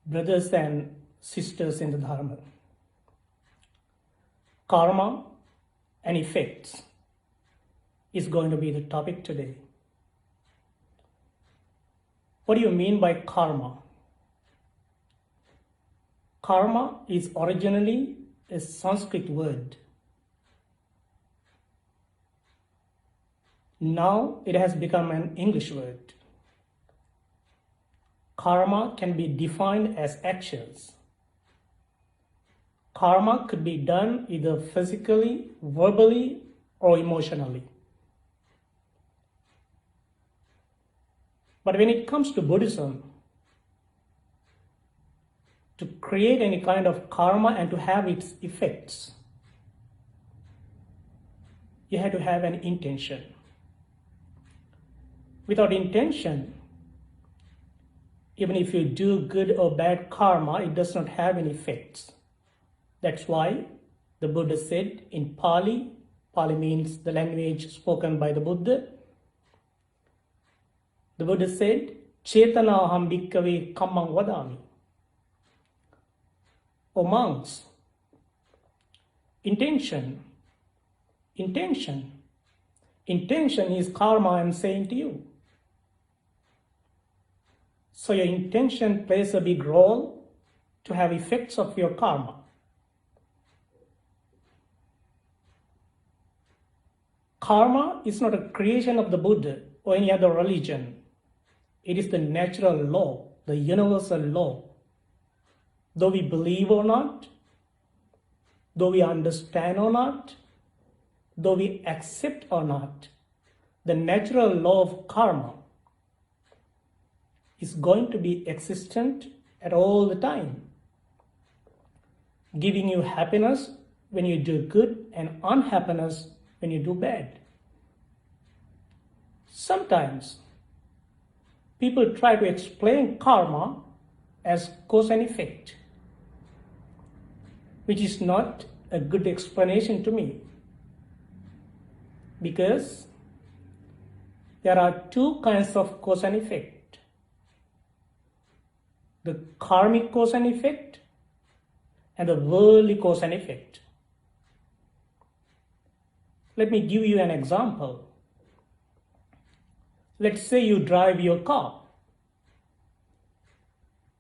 Brothers and sisters in the Dharma, karma and effects is going to be the topic today. What do you mean by karma? Karma is originally a Sanskrit word. Now it has become an English word. Karma can be defined as actions. Karma could be done either physically, verbally, or emotionally. But when it comes to Buddhism, to create any kind of karma and to have its effects, you have to have an intention. Without intention, even if you do good or bad karma, it does not have any effects. That's why the Buddha said in Pali, Pali means the language spoken by the Buddha. The Buddha said, Chetanaham bhikkhave kammang vadami. O monks, intention is karma I'm saying to you. So your intention plays a big role to have effects of your karma. Karma is not a creation of the Buddha or any other religion. It is the natural law, the universal law. Though we believe or not, though we understand or not, though we accept or not, the natural law of karma is going to be existent at all the time, giving you happiness when you do good and unhappiness when you do bad. Sometimes people try to explain karma as cause and effect, which is not a good explanation to me, because there are two kinds of cause and effect. The karmic cause and effect and the worldly cause and effect. Let me give you an example. Let's say you drive your car.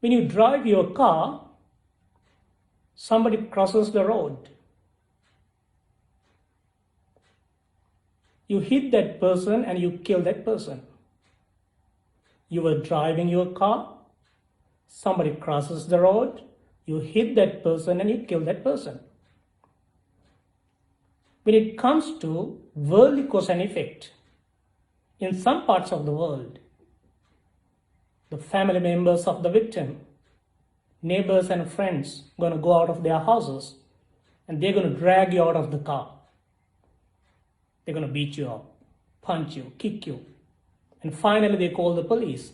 When you drive your car, somebody crosses the road. You hit that person and you kill that person. You were driving your car, somebody crosses the road, you hit that person and you kill that person. When it comes to worldly cause and effect, in some parts of the world, the family members of the victim, neighbors and friends, are going to go out of their houses and they're going to drag you out of the car. They're going to beat you up, punch you, kick you, and finally they call the police.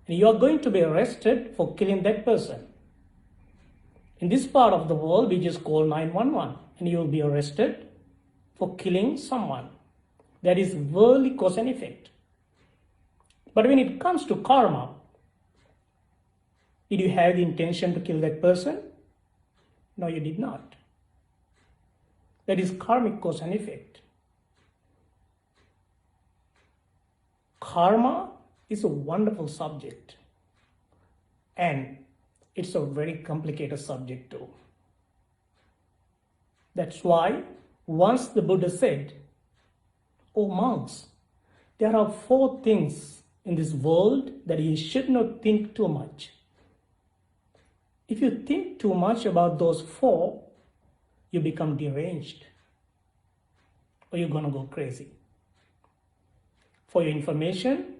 And you are going to be arrested for killing that person. In this part of the world, we just call 911 and you will be arrested for killing someone. That is worldly cause and effect. But when it comes to karma, did you have the intention to kill that person? No, you did not. That is karmic cause and effect. Karma is a wonderful subject, and it's a very complicated subject too. That's why once the Buddha said, "O monks, there are 4 things in this world that you should not think too much. If you think too much about those 4, you become deranged, or you're going to go crazy." For your information,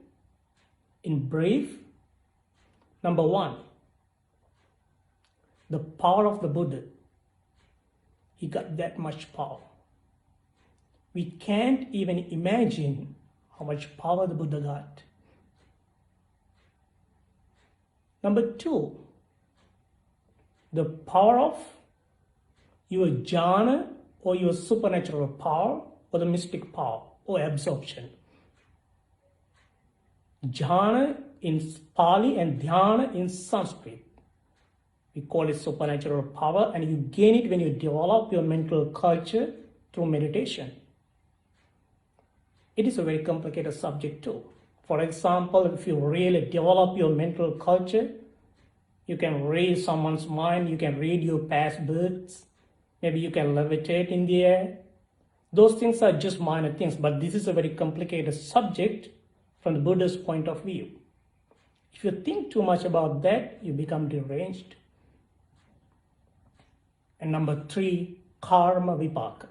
in brief, number 1, the power of the Buddha. He got that much power. We can't even imagine how much power the Buddha got. Number 2, the power of your jhana or your supernatural power or the mystic power or absorption. Jhana in Pali and dhyana in Sanskrit. We call it supernatural power, and you gain it when you develop your mental culture through meditation. It is a very complicated subject too. For example, if you really develop your mental culture, you can read someone's mind, you can read your past births, maybe you can levitate in the air. Those things are just minor things, but this is a very complicated subject from the Buddha's point of view. If you think too much about that, you become deranged. And number 3, karma vipaka.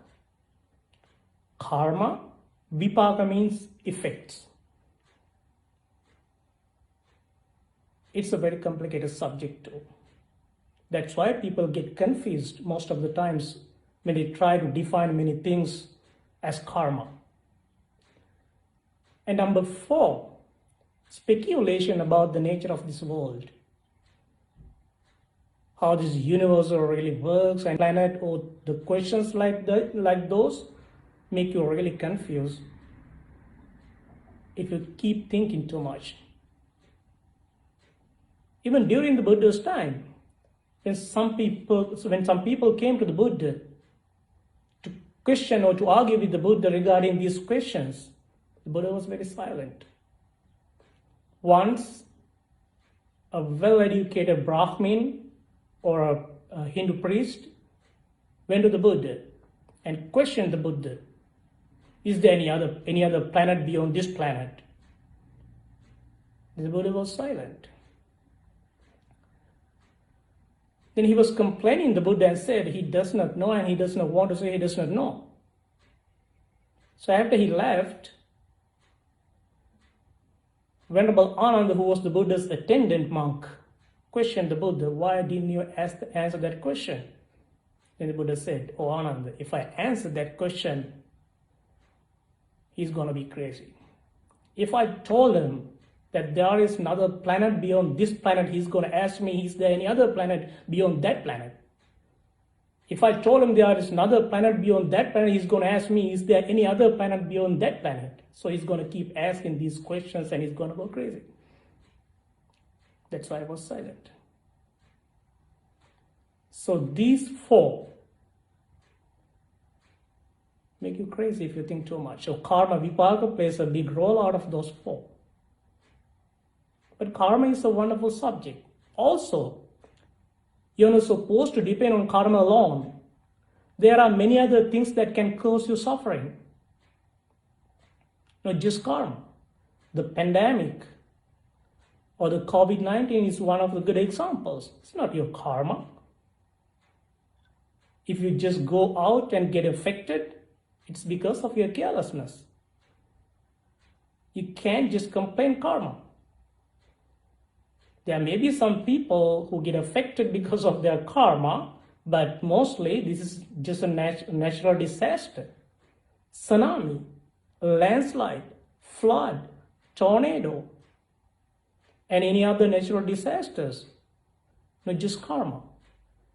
Karma, vipaka means effects. It's a very complicated subject too. That's why people get confused most of the times when they try to define many things as karma. And number 4, speculation about the nature of this world. How this universe really works and planet, or the questions like those make you really confused if you keep thinking too much. Even during the Buddha's time, when some people came to the Buddha to question or to argue with the Buddha regarding these questions, the Buddha was very silent. Once, a well-educated Brahmin or a Hindu priest went to the Buddha and questioned the Buddha, is there any other planet beyond this planet? The Buddha was silent. Then he was complaining the Buddha and said he does not know, and he does not want to say he does not know. So after he left, Venerable Ananda, who was the Buddha's attendant monk, questioned the Buddha, why didn't you answer that question? Then the Buddha said, oh Ananda, if I answer that question, he's going to be crazy. If I told him that there is another planet beyond this planet, he's going to ask me, is there any other planet beyond that planet? If I told him there is another planet beyond that planet, he's going to ask me, is there any other planet beyond that planet? So he's going to keep asking these questions and he's going to go crazy. That's why I was silent. So these 4 make you crazy if you think too much. So karma vipaka plays a big role out of those 4. But karma is a wonderful subject. Also, you're not supposed to depend on karma alone. There are many other things that can cause you suffering. Not just karma. The pandemic or the COVID-19 is one of the good examples. It's not your karma. If you just go out and get affected, it's because of your carelessness. You can't just complain karma. There may be some people who get affected because of their karma, but mostly this is just a natural disaster. Tsunami, landslide, flood, tornado, and any other natural disasters, not just karma.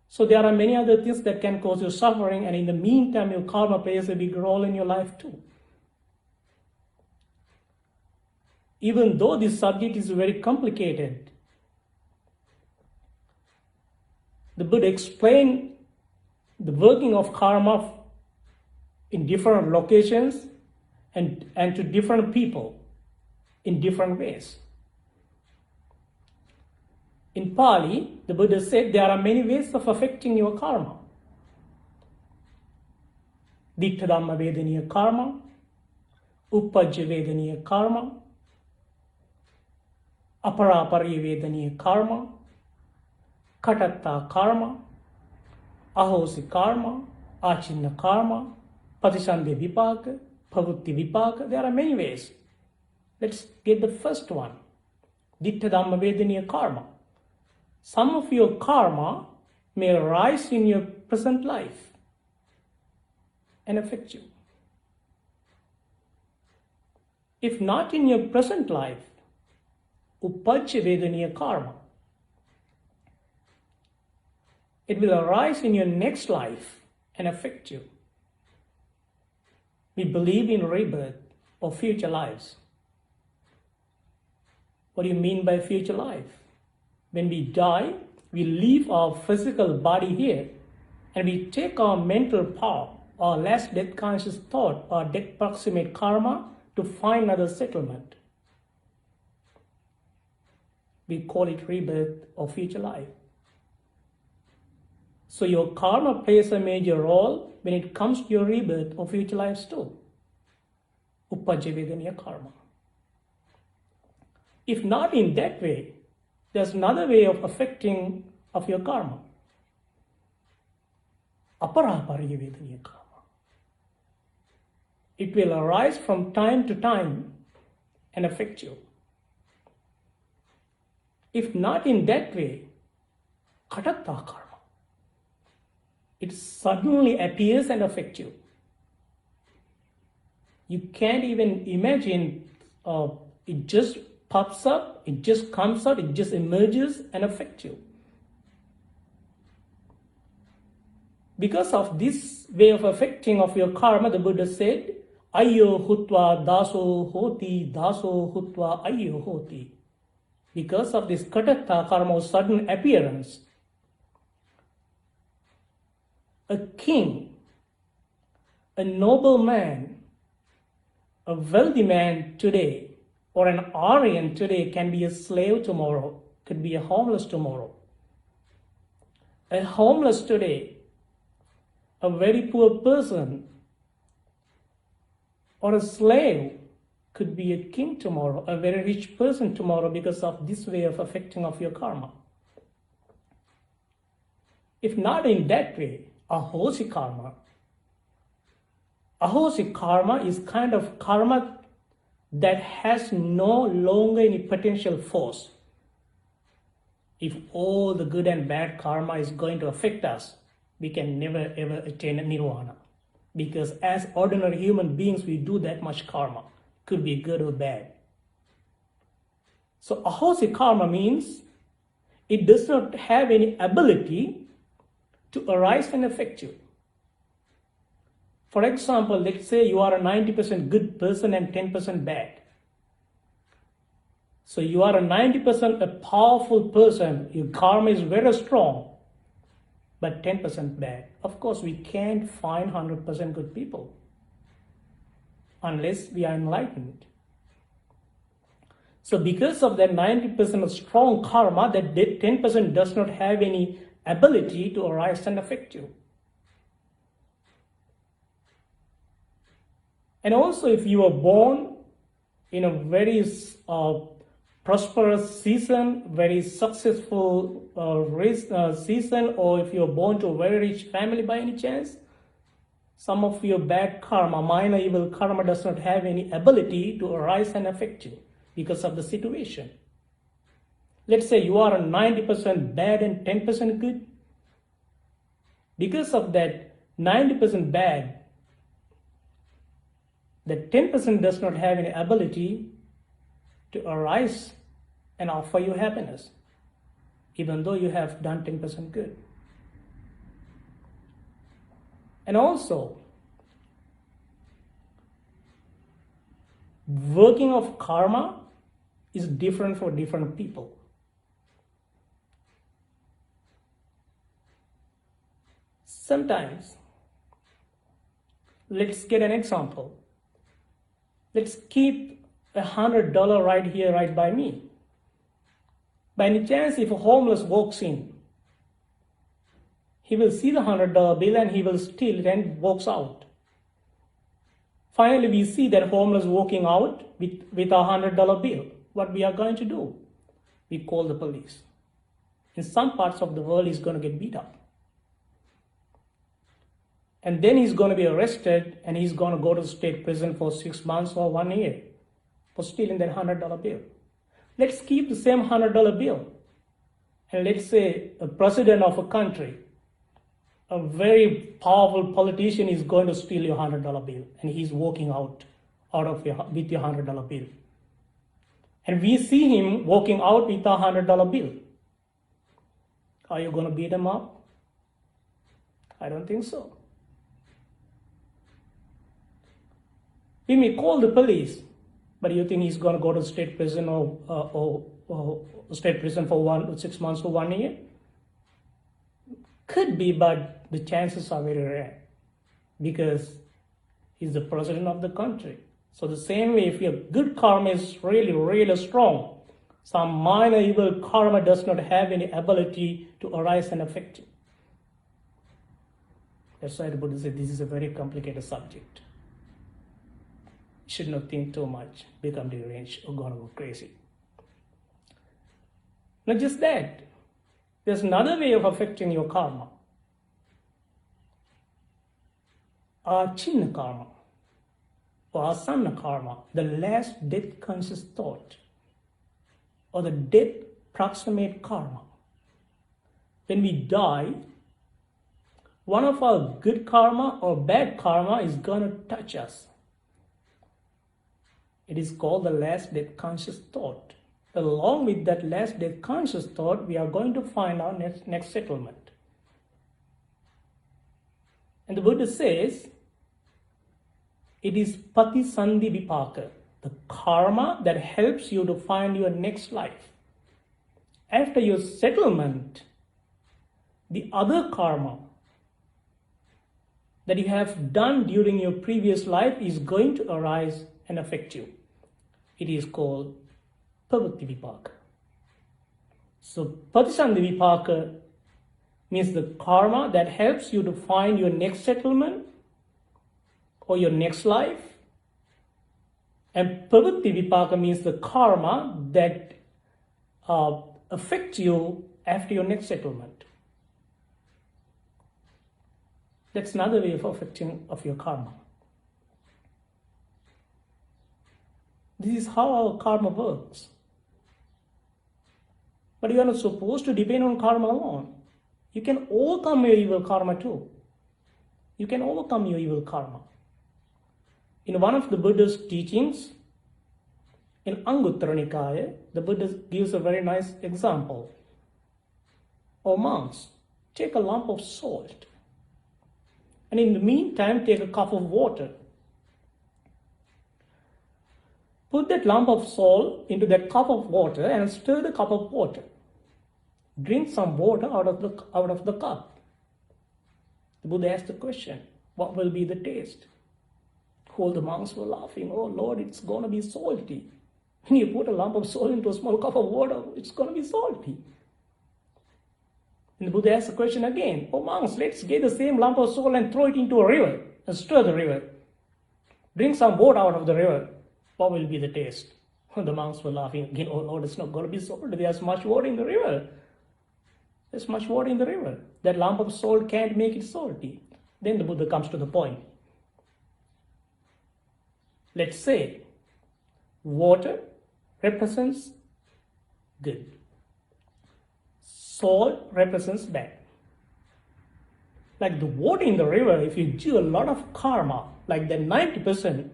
So there are many other things that can cause you suffering, and in the meantime, your karma plays a big role in your life too. Even though this subject is very complicated, the Buddha explained the working of karma in different locations and to different people in different ways. In Pali, the Buddha said there are many ways of affecting your karma. Dittha Dhamma Vedaniya karma, Uppajja Vedaniya karma, Aparapariya Vedaniya karma, Katatta karma, Ahosi karma, Achinna karma, Patisandhi vipaka, Pavutti vipaka. There are many ways. Let's get the first one. Dittha Dhamma Vedaniya karma. Some of your karma may arise in your present life and affect you. If not in your present life, Uppajja Vedaniya karma. It will arise in your next life and affect you. We believe in rebirth or future lives. What do you mean by future life? When we die, we leave our physical body here and we take our mental part, our last death conscious thought, our death proximate karma to find another settlement. We call it rebirth or future life. So your karma plays a major role when it comes to your rebirth or future lives too. Upajjavedaniya karma. If not in that way, there's another way of affecting of your karma. Aparapariyavedaniya karma. It will arise from time to time and affect you. If not in that way, katatta karma. It suddenly appears and affects you. You can't even imagine, it just pops up, it just comes out, it just emerges and affects you. Because of this way of affecting of your karma, the Buddha said, Ayyo hutva daso hoti, daso hutva ayyo hoti. Because of this katatta karma, sudden appearance, a king, a noble man, a wealthy man today, or an Aryan today can be a slave tomorrow, could be a homeless tomorrow. A homeless today, a very poor person, or a slave could be a king tomorrow, a very rich person tomorrow because of this way of affecting of your karma. If not in that way, ahosi karma. Ahosi karma is kind of karma that has no longer any potential force. If all the good and bad karma is going to affect us, we can never ever attain nirvana. Because as ordinary human beings, we do that much karma. Could be good or bad. So ahosi karma means it does not have any ability to arise and affect you. For example, let's say you are a 90% good person and 10% bad. So you are a 90% a powerful person, your karma is very strong, but 10% bad. Of course, we can't find 100% good people unless we are enlightened. So because of that 90% of strong karma, that 10% does not have any ability to arise and affect you. And also if you are born in a very prosperous season, very successful season, or if you are born to a very rich family by any chance, some of your bad karma, minor evil karma does not have any ability to arise and affect you because of the situation. Let's say you are a 90% bad and 10% good. Because of that 90% bad, that 10% does not have any ability to arise and offer you happiness, even though you have done 10% good. And also, working of karma is different for different people. Sometimes, let's get an example. Let's keep $100 right here, right by me. By any chance, if a homeless walks in, he will see the $100 bill and he will steal it and walks out. Finally, we see that homeless walking out with a $100 bill. What we are going to do? We call the police. In some parts of the world, he's going to get beat up. And then he's going to be arrested and he's going to go to the state prison for 6 months or 1 year for stealing that $100 bill. Let's keep the same $100 bill. And let's say a president of a country, a very powerful politician is going to steal your $100 bill and he's walking out with your $100 bill. And we see him walking out with a $100 bill. Are you going to beat him up? I don't think so. We may call the police But you think he's going to go to state prison or state prison for 6 months or 1 year? Could be, but the chances are very rare because he's the president of the country. So the same way, if your good karma is really, really strong, some minor evil karma does not have any ability to arise and affect you. That's why the Buddha said this is a very complicated subject. You should not think too much, become deranged or gonna go crazy. Not just that, there's another way of affecting your karma. Chinna karma or asana karma, the last death conscious thought or the death proximate karma. When we die, one of our good karma or bad karma is going to touch us. It is called the last death conscious thought. Along with that last death conscious thought, we are going to find our next settlement. And the Buddha says, it is patisandhi vipaka, the karma that helps you to find your next life. After your settlement, the other karma that you have done during your previous life is going to arise and affect you. It is called pavati vipaka. So patisandhi vipaka means the karma that helps you to find your next settlement or your next life. And pavati vipaka means the karma that affects you after your next settlement. That's another way of affecting of your karma. This is how our karma works. But you are not supposed to depend on karma alone. You can overcome your evil karma too. You can overcome your evil karma. In one of the Buddha's teachings, in Anguttara Nikaya, the Buddha gives a very nice example. Oh monks, take a lump of salt, and in the meantime, take a cup of water. Put that lump of salt into that cup of water and stir the cup of water. Drink some water out of the cup. The Buddha asked the question, what will be the taste? All the monks were laughing. Oh Lord, it's going to be salty. When you put a lump of salt into a small cup of water, it's going to be salty. And the Buddha asked the question again. Oh monks, let's get the same lump of salt and throw it into a river and stir the river. Drink some water out of the river. What will be the taste? The monks were laughing again. Oh Lord, it's not going to be salty. There's much water in the river. There's much water in the river. That lump of salt can't make it salty. Then the Buddha comes to the point. Let's say water represents good. Salt represents bad. Like the water in the river, if you do a lot of karma, like that 90%,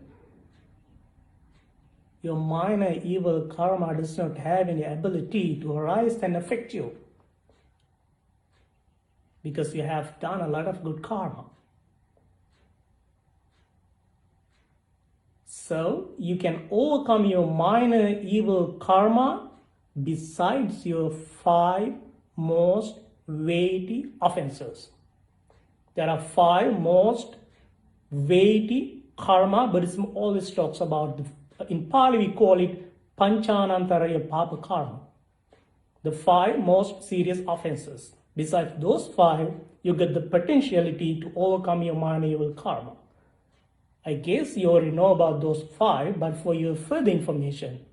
your minor evil karma does not have any ability to arise and affect you. Because you have done a lot of good karma. So you can overcome your minor evil karma besides your 5 most weighty offenses. There are 5 most weighty karma. Buddhism always talks about, in Pali we call it Panchanantaraya Papa Karma. The 5 most serious offenses. Besides those 5, you get the potentiality to overcome your minor evil karma. I guess you already know about those 5, but for your further information,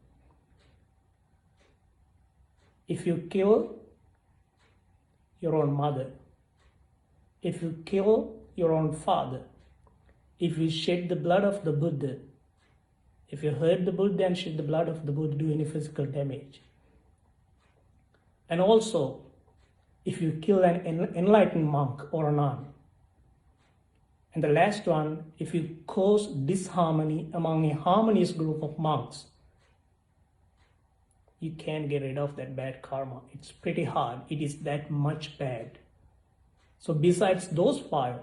if you kill your own mother, if you kill your own father, if you shed the blood of the Buddha, if you hurt the Buddha and shed the blood of the Buddha, do any physical damage. And also, if you kill an enlightened monk or a nun. And the last one, if you cause disharmony among a harmonious group of monks, you can't get rid of that bad karma. It's pretty hard. It is that much bad. So besides those 5,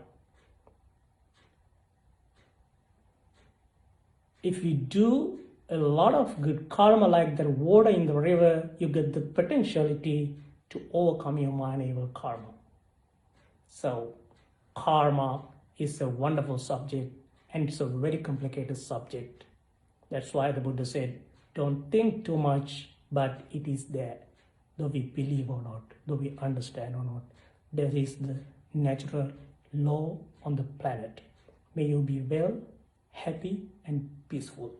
if you do a lot of good karma, like the water in the river, you get the potentiality to overcome your minor evil karma. So karma is a wonderful subject, and it's a very complicated subject. That's why the Buddha said, don't think too much, but it is there. Though we believe or not, though we understand or not, there is the natural law on the planet. May you be well, happy, and peaceful.